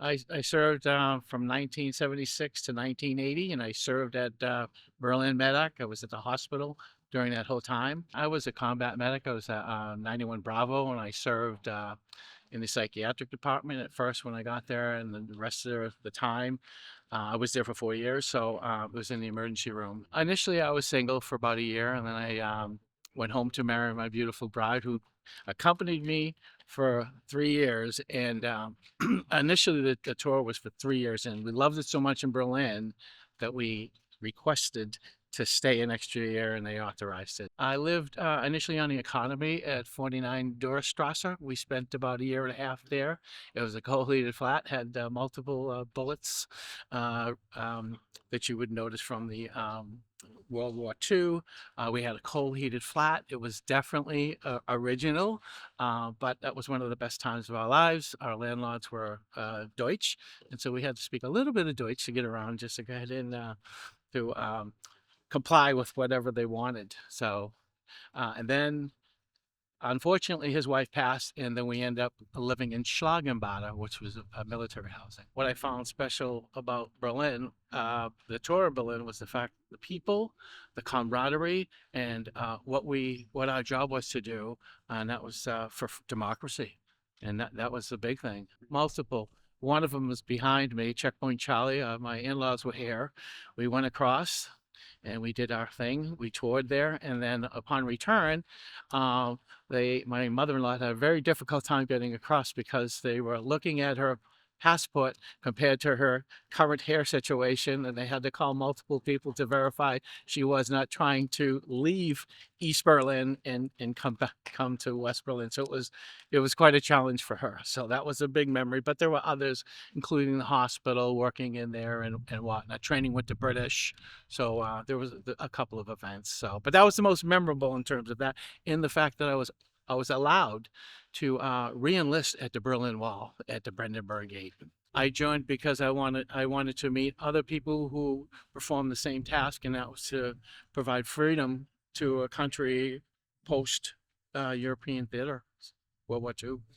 I served from 1976 to 1980, and I served at Berlin Medac. I was at the hospital during that whole time. I was a combat medic. I was at 91 Bravo, and I served in the psychiatric department at first when I got there, and then the rest of the time I was there for 4 years. So it was in the emergency room. Initially, I was single for about a year, and then I went home to marry my beautiful bride, who accompanied me for 3 years. And initially, the tour was for 3 years, and we loved it so much in Berlin that we requested to stay an extra year, and they authorized it. I lived initially on the economy at 49 Durstrasse. We spent about a year and a half there. It was a coal-heated flat, had multiple bullets that you would notice from the World War II. We had a coal-heated flat. It was definitely original, but that was one of the best times of our lives. Our landlords were Deutsch, and so we had to speak a little bit of Deutsch to get around, just to go ahead and to comply with whatever they wanted. So, and then unfortunately, his wife passed, and then we ended up living in Schlagenbade, which was a military housing. What I found special about Berlin, the tour of Berlin, was the fact the people, the camaraderie, and what our job was to do, and that was for democracy, and that was the big thing. Multiple. One of them was behind me, Checkpoint Charlie. My in-laws were here. We went across and we did our thing. We toured there, and then upon return, my mother-in-law had a very difficult time getting across because they were looking at her passport compared to her current hair situation, and they had to call multiple people to verify she was not trying to leave East Berlin and come to West Berlin. So it was quite a challenge for her. So that was a big memory. But there were others, including the hospital, working in there and whatnot, training with the British. So there was a couple of events. So, but that was the most memorable in terms of that, in the fact that I was allowed to re-enlist at the Berlin Wall at the Brandenburg Gate. I joined because I wanted to meet other people who perform the same task, and that was to provide freedom to a country post European theater, World War II.